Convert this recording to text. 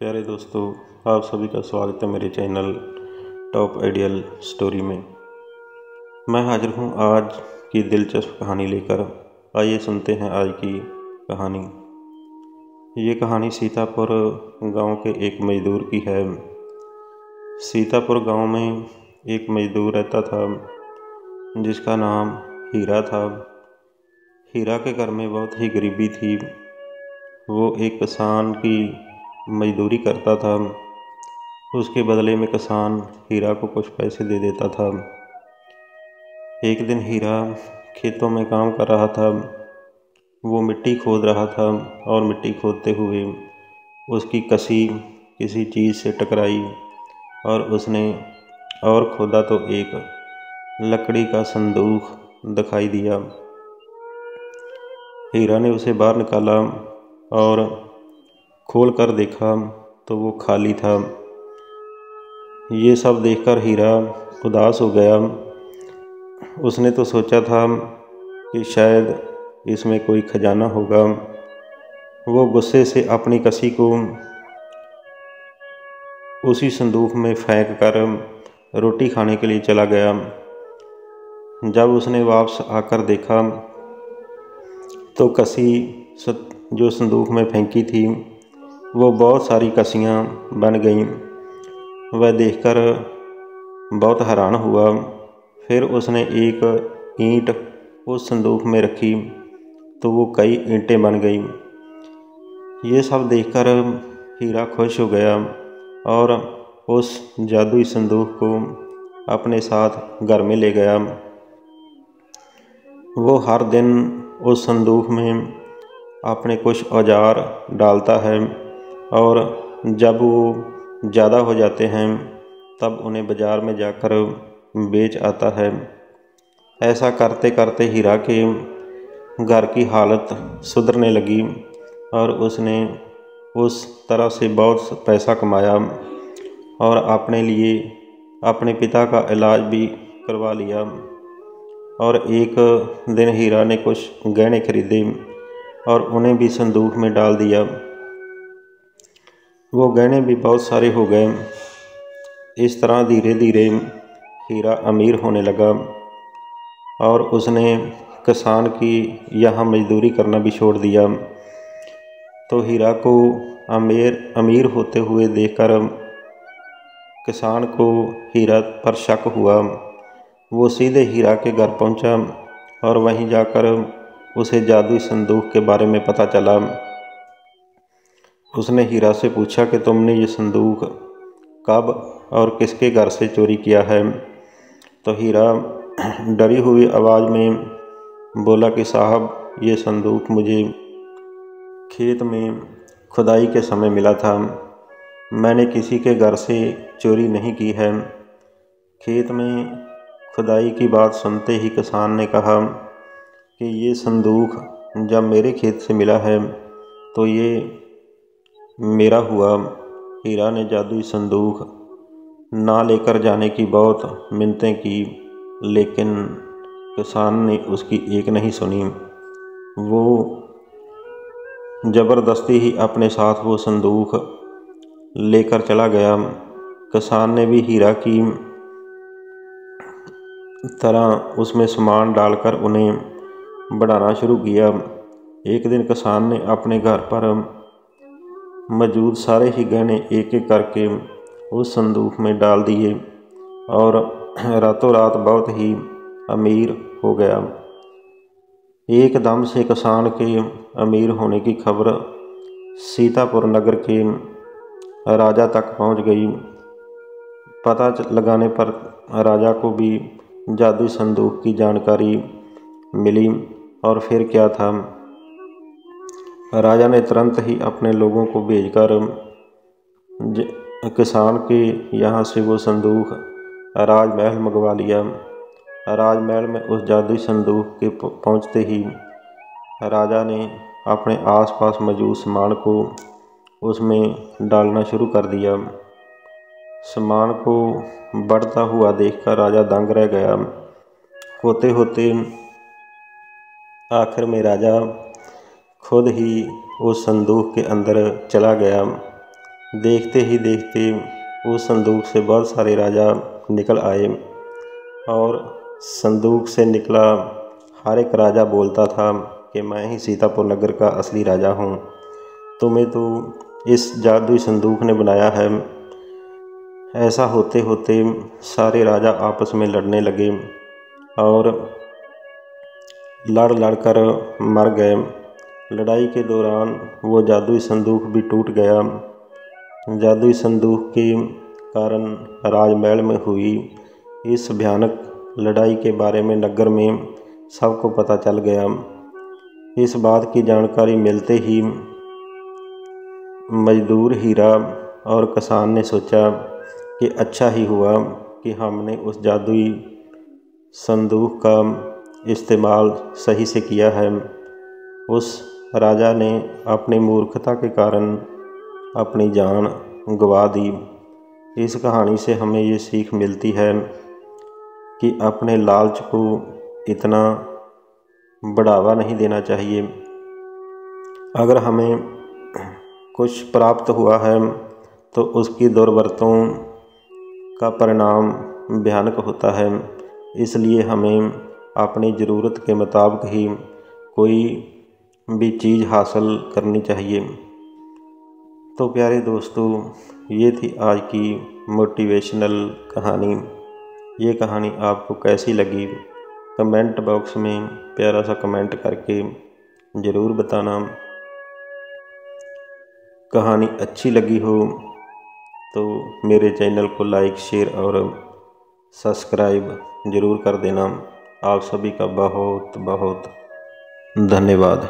प्यारे दोस्तों, आप सभी का स्वागत है मेरे चैनल टॉप आइडियल स्टोरी में। मैं हाजिर हूँ आज की दिलचस्प कहानी लेकर। आइए सुनते हैं आज की कहानी। ये कहानी सीतापुर गांव के एक मज़दूर की है। सीतापुर गांव में एक मज़दूर रहता था जिसका नाम हीरा था। हीरा के घर में बहुत ही गरीबी थी। वो एक किसान की मजदूरी करता था। उसके बदले में किसान हीरा को कुछ पैसे दे देता था। एक दिन हीरा खेतों में काम कर रहा था। वो मिट्टी खोद रहा था और मिट्टी खोदते हुए उसकी कसी किसी चीज़ से टकराई और उसने और खोदा तो एक लकड़ी का संदूक दिखाई दिया। हीरा ने उसे बाहर निकाला और खोल कर देखा तो वो खाली था। ये सब देखकर हीरा उदास हो गया। उसने तो सोचा था कि शायद इसमें कोई खजाना होगा। वो गुस्से से अपनी कसी को उसी संदूक में फेंक कर रोटी खाने के लिए चला गया। जब उसने वापस आकर देखा तो कसी जो संदूक में फेंकी थी वो बहुत सारी कसियां बन गईं। वह देखकर बहुत हैरान हुआ। फिर उसने एक ईंट उस संदूक में रखी तो वो कई ईंटें बन गईं। ये सब देखकर हीरा खुश हो गया और उस जादुई संदूक को अपने साथ घर में ले गया। वो हर दिन उस संदूक में अपने कुछ औजार डालता है और जब वो ज़्यादा हो जाते हैं तब उन्हें बाज़ार में जाकर बेच आता है। ऐसा करते करते हीरा के घर की हालत सुधरने लगी और उसने उस तरह से बहुत पैसा कमाया और अपने लिए अपने पिता का इलाज भी करवा लिया। और एक दिन हीरा ने कुछ गहने खरीदे और उन्हें भी संदूक में डाल दिया। वो गहने भी बहुत सारे हो गए। इस तरह धीरे धीरे हीरा अमीर होने लगा और उसने किसान की यहाँ मजदूरी करना भी छोड़ दिया। तो हीरा को अमीर होते हुए देखकर किसान को हीरा पर शक हुआ। वो सीधे हीरा के घर पहुँचा और वहीं जाकर उसे जादुई संदूक के बारे में पता चला। उसने हीरा से पूछा कि तुमने ये संदूक कब और किसके घर से चोरी किया है। तो हीरा डरी हुई आवाज़ में बोला कि साहब, ये संदूक मुझे खेत में खुदाई के समय मिला था। मैंने किसी के घर से चोरी नहीं की है। खेत में खुदाई की बात सुनते ही किसान ने कहा कि ये संदूक जब मेरे खेत से मिला है तो ये मेरा हुआ। हीरा ने जादुई संदूक ना लेकर जाने की बहुत मिन्नतें की, लेकिन किसान ने उसकी एक नहीं सुनी। वो ज़बरदस्ती ही अपने साथ वो संदूक लेकर चला गया। किसान ने भी हीरा की तरह उसमें सामान डालकर उन्हें बढ़ाना शुरू किया। एक दिन किसान ने अपने घर पर मौजूद सारे ही गहने एक एक करके उस संदूक में डाल दिए और रातों रात बहुत ही अमीर हो गया। एकदम से किसान के अमीर होने की खबर सीतापुर नगर के राजा तक पहुंच गई। पता लगाने पर राजा को भी जादुई संदूक की जानकारी मिली। और फिर क्या था, राजा ने तुरंत ही अपने लोगों को भेजकर किसान के यहाँ से वो संदूक राजमहल मंगवा लिया। राजमहल में उस जादुई संदूक के पहुँचते ही राजा ने अपने आसपास मौजूद सामान को उसमें डालना शुरू कर दिया। सामान को बढ़ता हुआ देखकर राजा दंग रह गया। होते होते आखिर में राजा खुद ही उस संदूक के अंदर चला गया देखते ही देखते उस संदूक से बहुत सारे राजा निकल आए और संदूक से निकला हर एक राजा बोलता था कि मैं ही सीतापुर नगर का असली राजा हूँ, तुम्हें तो इस जादुई संदूक ने बनाया है। ऐसा होते होते सारे राजा आपस में लड़ने लगे और लड़ कर मर गए। लड़ाई के दौरान वो जादुई संदूक भी टूट गया। जादुई संदूक के कारण राजमहल में हुई इस भयानक लड़ाई के बारे में नगर में सबको पता चल गया। इस बात की जानकारी मिलते ही मजदूर हीरा और किसान ने सोचा कि अच्छा ही हुआ कि हमने उस जादुई संदूक का इस्तेमाल सही से किया है। उस राजा ने अपनी मूर्खता के कारण अपनी जान गंवा दी। इस कहानी से हमें ये सीख मिलती है कि अपने लालच को इतना बढ़ावा नहीं देना चाहिए। अगर हमें कुछ प्राप्त हुआ है तो उसकी दुर्बरतों का परिणाम भयानक होता है। इसलिए हमें अपनी ज़रूरत के मुताबिक ही कोई भी चीज़ हासिल करनी चाहिए। तो प्यारे दोस्तों, ये थी आज की मोटिवेशनल कहानी। ये कहानी आपको कैसी लगी कमेंट बॉक्स में प्यारा सा कमेंट करके ज़रूर बताना। कहानी अच्छी लगी हो तो मेरे चैनल को लाइक, शेयर और सब्सक्राइब ज़रूर कर देना। आप सभी का बहुत बहुत धन्यवाद।